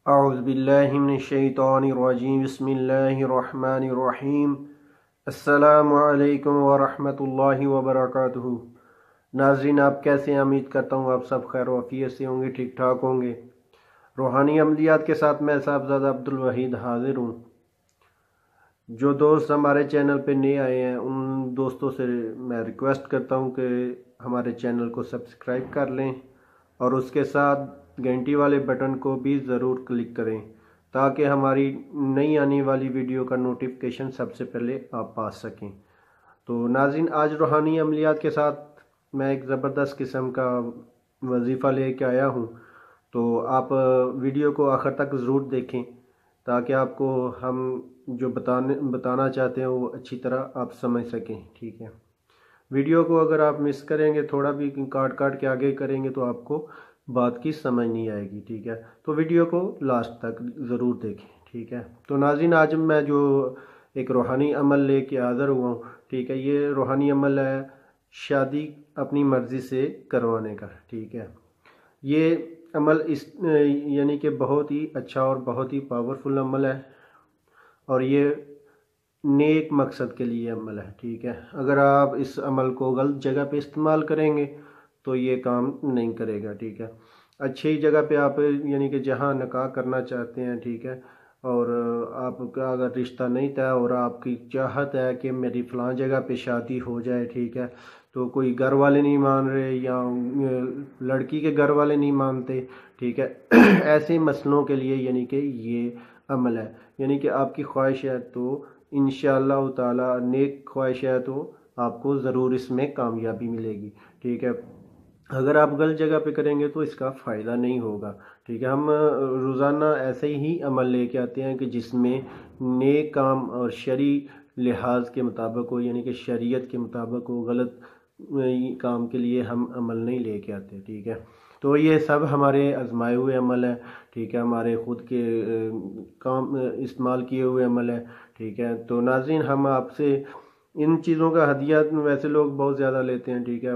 اعوذ باللہ من الشیطان الرجیم بسم اللہ الرحمن الرحیم السلام علیکم ورحمۃ اللہ وبرکاتہ۔ ناظرین، آپ کیسے ہیں؟ امید کرتا ہوں آپ سب خیر و عافیت سے ہوں گے، ٹھیک ٹھاک ہوں گے۔ روحانی عملیات کے ساتھ میں صاحبزادہ عبدالوحید حاضر ہوں۔ جو دوست ہمارے چینل پہ نئے آئے ہیں ان دوستوں سے میں ریکویسٹ کرتا ہوں کہ ہمارے چینل کو سبسکرائب کر لیں اور اس کے ساتھ گھنٹی والے بٹن کو بھی ضرور کلک کریں تاکہ ہماری نئی آنے والی ویڈیو کا نوٹیفیکیشن سب سے پہلے آپ پا سکیں۔ تو ناظرین، آج روحانی عملیات کے ساتھ میں ایک زبردست قسم کا وظیفہ لے کے آیا ہوں، تو آپ ویڈیو کو آخر تک ضرور دیکھیں تاکہ آپ کو ہم جو بتانا چاہتے ہیں وہ اچھی طرح آپ سمجھ سکیں، ٹھیک ہے۔ ویڈیو کو اگر آپ مس کریں گے، تھوڑا بھی کاٹ کے آگے کریں گے تو آپ کو بات کی سمجھ نہیں آئے گی، ٹھیک ہے۔ تو ویڈیو کو لاسٹ تک ضرور دیکھیں، ٹھیک ہے۔ تو ناظرین، آج میں جو ایک روحانی عمل لے کے حاضر ہوا ہوں، ٹھیک ہے، یہ روحانی عمل ہے شادی اپنی مرضی سے کروانے کا، ٹھیک ہے۔ یہ عمل یعنی کہ بہت ہی اچھا اور بہت ہی پاورفل عمل ہے، اور یہ نیک مقصد کے لیے عمل ہے، ٹھیک ہے۔ اگر آپ اس عمل کو غلط جگہ پہ استعمال کریں گے تو یہ کام نہیں کرے گا، ٹھیک ہے۔ اچھی جگہ پہ آپ یعنی کہ جہاں نکاح کرنا چاہتے ہیں، ٹھیک ہے، اور آپ کا اگر رشتہ نہیں طے اور آپ کی چاہت ہے کہ میری فلاں جگہ پہ شادی ہو جائے، ٹھیک ہے، تو کوئی گھر والے نہیں مان رہے یا لڑکی کے گھر والے نہیں مانتے، ٹھیک ہے، ایسے مسئلوں کے لیے یعنی کہ یہ عمل ہے۔ یعنی کہ آپ کی خواہش ہے تو انشاءاللہ تعالی نیک خواہش ہے تو آپ کو ضرور اس میں کامیابی ملے گی، ٹھیک ہے۔ اگر آپ غلط جگہ پہ کریں گے تو اس کا فائدہ نہیں ہوگا، ٹھیک ہے۔ ہم روزانہ ایسے ہی عمل لے کے آتے ہیں کہ جس میں نیک کام اور شرعی لحاظ کے مطابق ہو، یعنی کہ شریعت کے مطابق ہو، غلط کام کے لیے ہم عمل نہیں لے کے آتے، ٹھیک ہے۔ تو یہ سب ہمارے آزمائے ہوئے عمل ہے، ٹھیک ہے، ہمارے خود کے کام استعمال کیے ہوئے عمل ہے، ٹھیک ہے۔ تو ناظرین، ہم آپ سے ان چیزوں کا ہدیہ ویسے لوگ بہت زیادہ لیتے ہیں، ٹھیک ہے،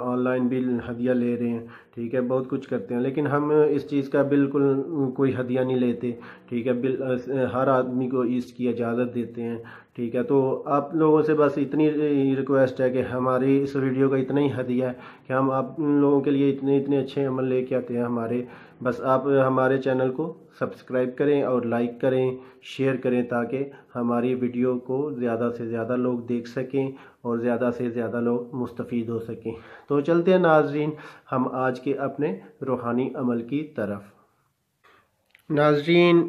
آن لائن بھی ہدیہ لے رہے ہیں، ٹھیک ہے، بہت کچھ کرتے ہیں، لیکن ہم اس چیز کا بالکل کوئی ہدیہ نہیں لیتے، ٹھیک ہے۔ ہر آدمی کو اس کی اجازت دیتے ہیں، ٹھیک ہے۔ تو آپ لوگوں سے بس اتنی ریکویسٹ ہے کہ ہماری اس ویڈیو کا اتنا ہی ہدیہ ہے کہ ہم آپ لوگوں کے لیے اتنے اچھے عمل لے کے آتے ہیں ہمارے، بس آپ ہمارے چینل کو سبسکرائب کریں اور لائک کریں، شیئر کریں تاکہ ہماری ویڈیو کو زیادہ سے زیادہ لوگ دیکھ سکیں اور زیادہ سے زیادہ لوگ مستفید ہو سکیں۔ تو چلتے ہیں ناظرین ہم آج کے اپنے روحانی عمل کی طرف۔ ناظرین،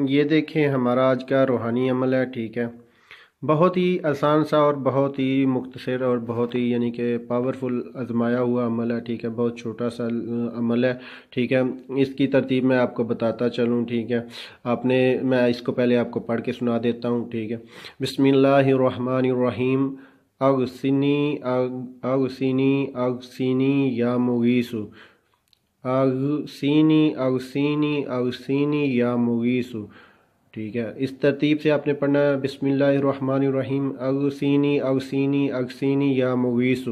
یہ دیکھیں ہمارا آج کا روحانی عمل ہے، ٹھیک ہے۔ بہت ہی آسان سا اور بہت ہی مختصر اور بہت ہی یعنی کہ پاورفل آزمایا ہوا عمل ہے، ٹھیک ہے۔ بہت چھوٹا سا عمل ہے، ٹھیک ہے۔ اس کی ترتیب میں آپ کو بتاتا چلوں، ٹھیک ہے۔ میں اس کو پہلے آپ کو پڑھ کے سنا دیتا ہوں، ٹھیک ہے۔ بسم اللہ الرحمن الرحیم اغسنی اغسنی اغسنی یا مغیث، اغسینی اغسینی اغسینی یا مغیث، ٹھیک ہے۔ اس ترتیب سے آپ نے پڑھنا ہے، بسم اللہ الرحمن الرحیم اغسینی اغسینی اغسینی یا مغیث،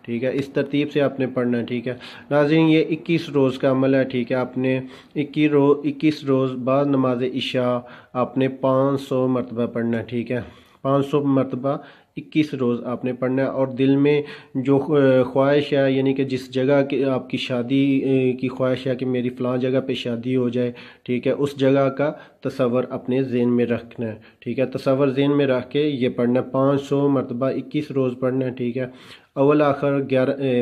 ٹھیک ہے۔ اس ترتیب سے آپ نے پڑھنا ہے، ٹھیک ہے۔ ناظرین، یہ 21 روز کا عمل ہے، ٹھیک ہے۔ آپ نے 21 روز بعد نماز عشاء آپ نے 500 مرتبہ پڑھنا ہے، ٹھیک ہے۔ 500 مرتبہ 21 روز آپ نے پڑھنا ہے، اور دل میں جو خواہش ہے یعنی کہ جس جگہ کی آپ کی شادی کی خواہش ہے کہ میری فلاں جگہ پہ شادی ہو جائے، ٹھیک ہے، اس جگہ کا تصور اپنے ذہن میں رکھنا ہے، ٹھیک ہے۔ تصور ذہن میں رکھ کے یہ پڑھنا ہے، 500 مرتبہ 21 روز پڑھنا ہے، ٹھیک ہے۔ اول آخر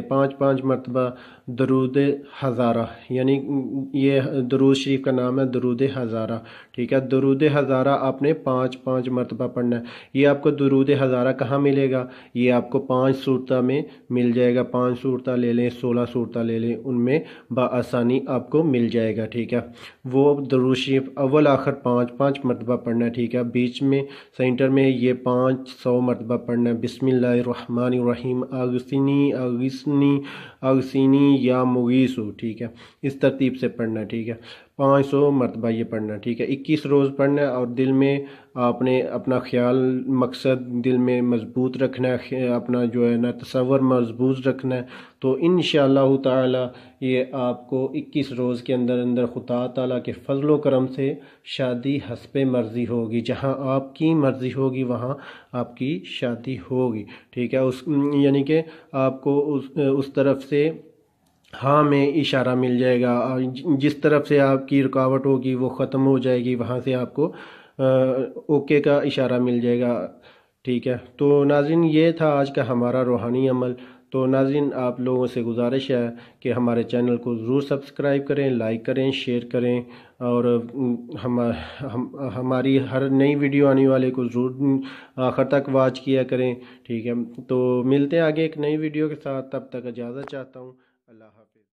5 مرتبہ درود ہزارہ، یعنی یہ درود شریف کا نام ہے درود ہزارہ، ٹھیک ہے۔ درود ہزارہ آپ نے 5 مرتبہ پڑھنا ہے۔ یہ آپ کو درود ہزارہ کہاں ملے گا؟ یہ آپ کو 5 صورتوں میں مل جائے گا، 5 صورتیں لے لیں، 16 صورتیں لے لیں، ان میں بآسانی آپ کو مل جائے گا، ٹھیک ہے۔ وہ درود شریف اول آخر 5 مرتبہ پڑھنا ہے، ٹھیک ہے۔ بیچ میں سینٹر میں یہ 500 مرتبہ پڑھنا ہے، بسم اللہ الرحمن الرحیم اغسنی اغسنی اغسینی یا مغیثو، ٹھیک ہے، اس ترتیب سے پڑھنا ہے، ٹھیک ہے، 500 مرتبہ یہ پڑھنا ہے، ٹھیک ہے، 21 روز پڑھنا ہے، اور دل میں آپ نے اپنا خیال مقصد دل میں مضبوط رکھنا ہے، اپنا جو ہے نا تصور مضبوط رکھنا ہے، تو انشاءاللہ تعالی یہ آپ کو 21 روز کے اندر اندر خدا تعالیٰ کے فضل و کرم سے شادی حسب مرضی ہوگی، جہاں آپ کی مرضی ہوگی وہاں آپ کی شادی ہوگی، ٹھیک ہے، یعنی کہ آپ کو اس طرف سے ہاں میں اشارہ مل جائے گا، اور جس طرف سے آپ کی رکاوٹ ہوگی وہ ختم ہو جائے گی، وہاں سے آپ کو اوکے کا اشارہ مل جائے گا، ٹھیک ہے۔ تو ناظرین یہ تھا آج کا ہمارا روحانی عمل۔ تو ناظرین آپ لوگوں سے گزارش ہے کہ ہمارے چینل کو ضرور سبسکرائب کریں، لائک کریں، شیئر کریں، اور ہماری ہر نئی ویڈیو آنے والے کو ضرور آخر تک واچ کیا کریں، ٹھیک ہے۔ تو ملتے ہیں آگے ایک نئی ویڈیو کے ساتھ، تب تک اجازت چاہتا ہوں۔